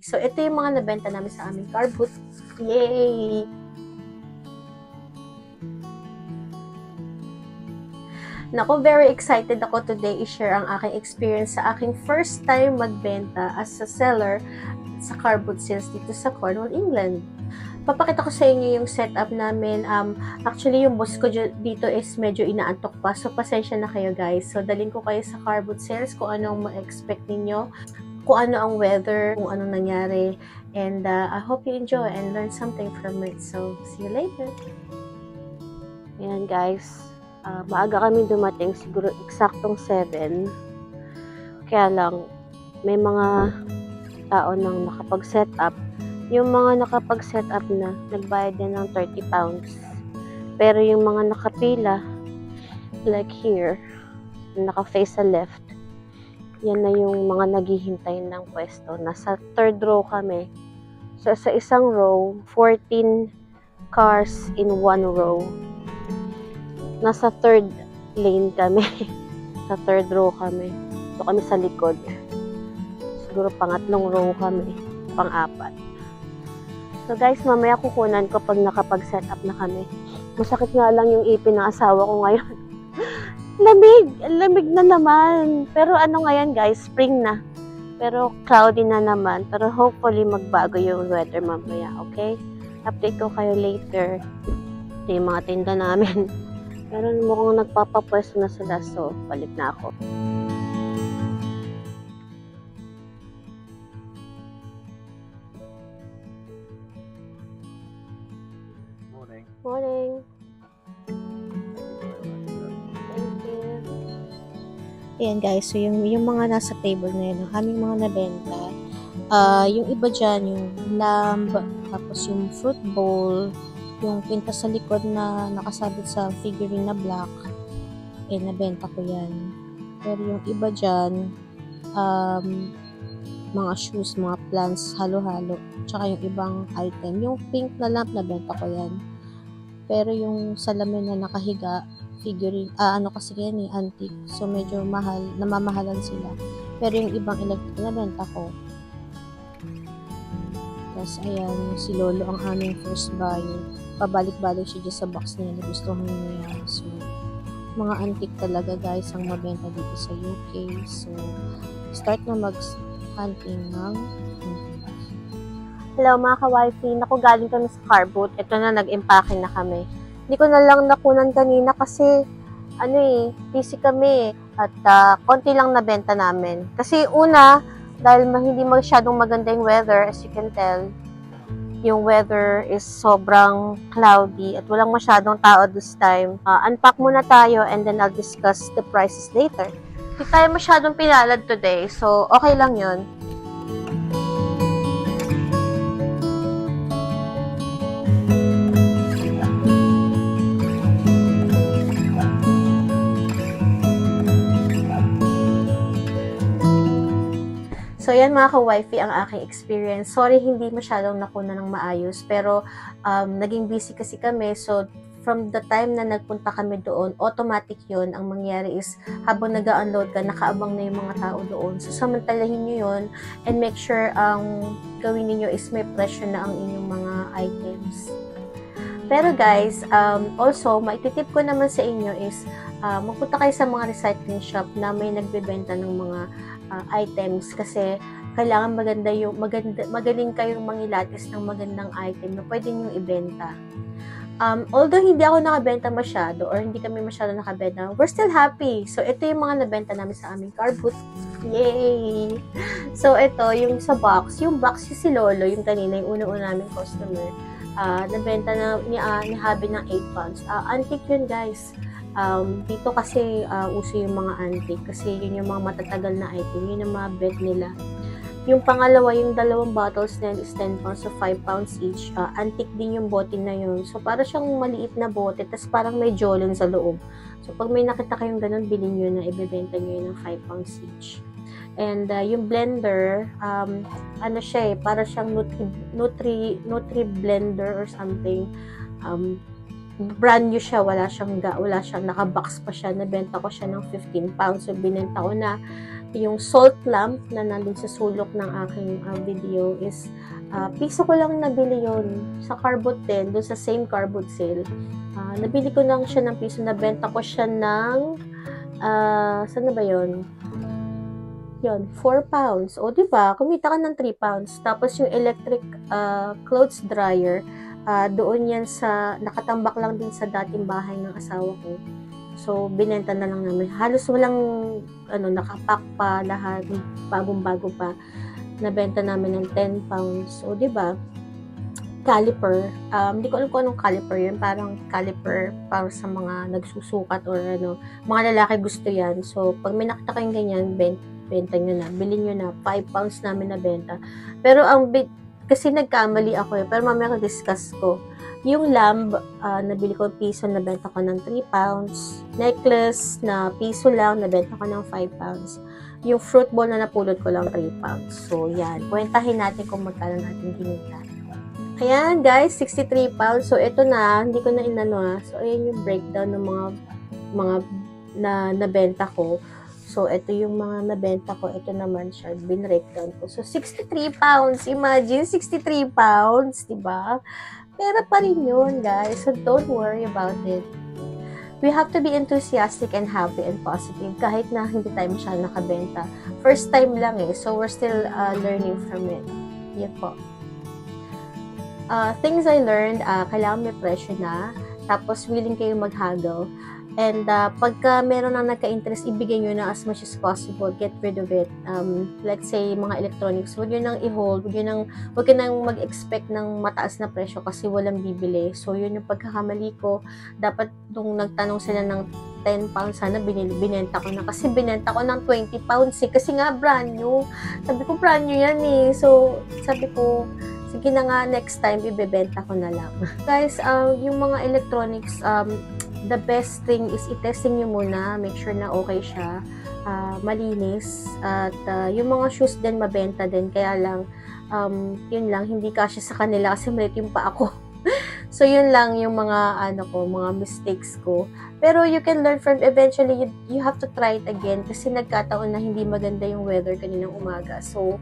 So, ito yung mga nabenta namin sa aming car booth. Yay! Naku, very excited ako today i-share ang aking experience sa aking first time magbenta as a seller sa car booth sales dito sa Cornwall, England. Papakita ko sa inyo yung setup namin. Actually, yung boss ko dito is medyo inaantok pa. So, pasensya na kayo guys. So, dalhin ko kayo sa car booth sales kung anong ma-expect ninyo, kung ano ang weather, kung anong nangyari. And I hope you enjoy and learn something from it. So, see you later. Ayan guys. Maaga kami dumating, siguro eksaktong 7. Kaya lang, may mga tao nang nakapag-set up. Yung mga nakapag-set up na, nagbayad na ng 30 pounds. Pero yung mga nakapila, like here, naka-face sa left, yan na yung mga naghihintay ng pwesto. Nasa third row kami. So, sa isang row, 14 cars in one row. Nasa third lane kami. Sa third row kami. So, kami sa likod. Siguro pangatlong row kami. Pang-apat. So, guys, mamaya kukunan ko pag nakapag-set up na kami. Masakit nga lang yung ipin ng asawa ko ngayon. Lamig! Lamig na naman. Pero ano ngayon, guys? Spring na. Pero cloudy na naman. Pero hopefully magbago yung weather mamaya, okay? Update ko kayo later. Ito yung mga tinda namin. Pero mukhang nagpapapwesto na sila, so balik na ako. Morning. Morning. Thank you. Ayan guys, so yung mga nasa table na yun, ang aming mga nabenta. Yung iba dyan, yung lamb, tapos yung fruit bowl, yung pintas sa likod na nakasabit sa figurine na black, nabenta ko yan. Pero yung iba dyan, mga shoes, mga plants, halo-halo, tsaka yung ibang item. Yung pink na lamp, nabenta ko yan. Pero yung salamin na nakahiga, figurine, kasi yan antique. So, medyo mahal, namamahalan sila. Pero yung ibang electric, nabenta ko. Tapos, ayan, si Lolo ang aming first buyer. Pabalik-balik siya dyan sa box niya na gusto niya. So, mga antique talaga guys ang mabenta dito sa UK. So, start na mag-hunting ng antiques. Hello mga ka-wifey, naku galing kami sa car booth. Ito na, nag-impake na kami. Hindi ko na lang nakunan kanina kasi busy kami at konti lang nabenta namin. Kasi una, dahil hindi masyadong maganda yung weather, as you can tell, yung weather is sobrang cloudy at walang masyadong tao this time. Unpack muna tayo and then I'll discuss the prices later. Hindi tayo masyadong pinalad today, so okay lang yun. So, yan mga ka-wifey ang aking experience. Sorry, hindi masyadong nakuna ng maayos. Pero, naging busy kasi kami. So, from the time na nagpunta kami doon, automatic yun. Ang mangyari is, habang nag-unload ka, nakaabang na yung mga tao doon. So, samantalahin nyo yun and make sure ang gawin niyo is may presyo na ang inyong mga items. Pero guys, also, maititip ko naman sa inyo is, magpunta kayo sa mga recycling shop na may nagbebenta ng mga items kasi kailangan magaling kayong mangilatis ng magandang item na pwede nyo ibenta. Although hindi ako nakabenta masyado or hindi kami masyado nakabenta, we're still happy. So, ito yung mga nabenta namin sa aming car booth. Yay! So, ito, yung sa box. Yung box si Lolo, yung kanina, yung una-una naming customer, nabenta na ni Habi ng 8 pounds. Antique yun, guys. Dito kasi uso yung mga antique kasi yun yung mga matatagal na item, yun yung mga bet nila. Yung pangalawa, yung dalawang bottles na is 10 pounds, so 5 pounds each. Antique din yung bote na yun. So, para siyang maliit na bote, tas parang may jolon sa loob. So, pag may nakita kayong ganun, bilhin nyo na, ibebenta nyo yun ng 5 pounds each. And yung blender, para siyang Nutri blender or something. Brand new siya, wala siyang naka-box pa siya, nabenta ko siya ng 15 pounds, so binenta ko na. yung salt lamp na nandun sa sulok ng aking video is piso ko lang nabili yon sa Carbot din, doon sa same Carbot sale. Nabili ko lang siya ng piso, nabenta ko siya ng saan na ba yun? Yun, 4 pounds. O, di ba? Kumita ka ng 3 pounds. Tapos yung electric clothes dryer, doon yan sa, nakatambak lang din sa dating bahay ng asawa ko. So, binenta na lang namin. Halos walang, nakapack pa lahat, bagong-bago pa. Nabenta namin ng 10 pounds. O, di ba? Caliper. Hindi ko alam kung anong caliper yun. Parang caliper para sa mga nagsusukat or mga lalaki gusto yan. So, pag may nakita kayong ganyan, benta nyo na. Bilhin nyo na. 5 pounds namin na benta. Pero kasi nagkamali ako pero mamaya ko discuss ko. Yung lamb, nabili ko piso, nabenta ko ng 3 pounds. Necklace na piso lang, nabenta ko ng 5 pounds. Yung fruit bowl na napulot ko lang 3 pounds. So, yan. Kwentahin natin kung magkano natin kinita. Ayan, guys, 63 pounds. So, ito na, hindi ko na inano So, ayan yung breakdown ng mga na nabenta ko. So, ito yung mga nabenta ko. Ito naman siya, binreakdown ko. So, 63 pounds. Imagine, 63 pounds, diba? Pera pa rin yun, guys. So, don't worry about it. We have to be enthusiastic and happy and positive kahit na hindi tayo masyadong nakabenta. First time lang So, we're still learning from it. Yan po. Things I learned, kailangan may presyo na, tapos willing kayo mag-haggle. And pagka meron na nagka-interest, ibigay nyo na as much as possible, get rid of it. Let's say, mga electronics, huwag nyo nang i-hold, huwag nyo nang mag-expect ng mataas na presyo kasi walang bibili. So, yun yung pagkakamali ko. Dapat nung nagtanong sila ng 10 pounds, sana binenta ko na. Kasi binenta ko ng 20 pounds kasi nga brand new. Sabi ko, brand new yan So, sabi ko, sige na nga, next time, ibebenta ko na lang. Guys, yung mga electronics, the best thing is i-testing nyo muna. Make sure na okay siya. Malinis. At yung mga shoes din, mabenta din. Kaya lang, yun lang, hindi kasya sa kanila kasi maliit yung pa ako. So, yun lang yung mga, mga mistakes ko. Pero you can learn from, eventually, you have to try it again kasi nagkataon na hindi maganda yung weather kaninang umaga. So,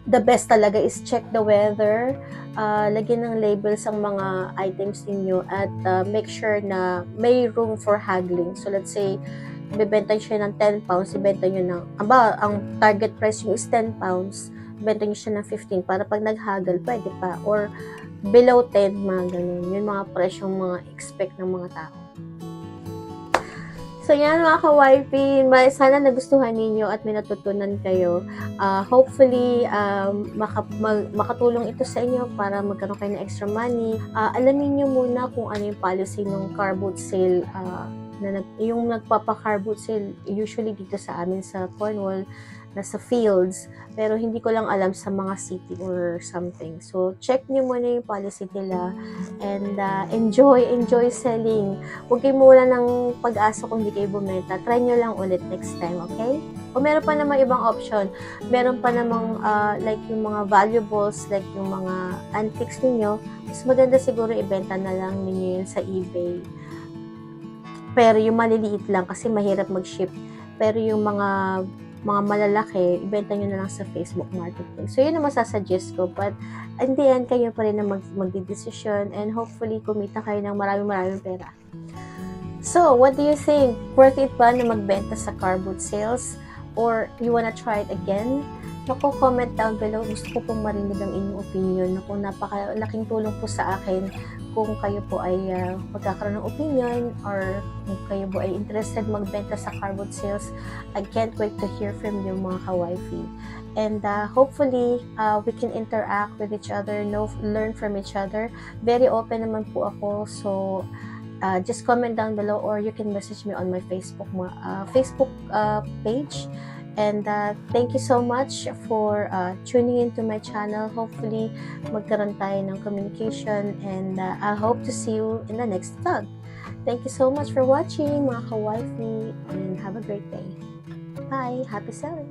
the best talaga is check the weather, lagyan ng labels ang mga items ninyo at make sure na may room for haggling. So let's say, ibebenta nyo siya ng 10 pounds, ibenta nyo ng, ang target price nyo is 10 pounds, ibenta nyo siya ng 15 para pag nag-haggle, pwede pa. Or below 10, mga ganun. Yun mga presyong mga expect ng mga tao. So, yan mga ka-wifey, sana nagustuhan ninyo at may natutunan kayo. Hopefully, makatulong ito sa inyo para magkaroon kayo ng extra money. Alamin nyo muna kung ano yung policy ng car boot sale. Yung nagpapa-car boot sale, usually dito sa amin sa Cornwall, nasa fields, pero hindi ko lang alam sa mga city or something. So, check nyo muna yung policy nila and enjoy selling. Huwag kayo muna ng pag-asa kung hindi kayo bumenta. Try nyo lang ulit next time, okay? O meron pa namang ibang option. Meron pa namang like yung mga valuables, like yung mga antiques ninyo, mas maganda siguro ibenta na lang ninyo yun sa eBay. Pero yung maliliit lang kasi mahirap mag-ship. Pero yung mga malalaki, ibenta nyo na lang sa Facebook Marketplace. So, yun ang masasuggest ko. But, in the end, kayo pa rin na magdidesisyon and hopefully, kumita kayo ng maraming pera. So, what do you think? Worth it ba na magbenta sa car boot sales? Or you wanna try it again? Naku, comment down below. Gusto ko pong marinig ang inyong opinion. Naku, napakalaking tulong po sa akin kung kayo po ay magkakaroon ng opinion or kung kayo po ay interested magbenta sa car boot sales. I can't wait to hear from you mga ka-wifey. And hopefully, we can interact with each other, learn from each other. Very open naman po ako. So, just comment down below or you can message me on my Facebook page. And thank you so much for tuning into my channel. Hopefully, magkaroon tayo ng communication and I hope to see you in the next vlog. Thank you so much for watching, mga ka-wifey, and have a great day. Bye! Happy selling!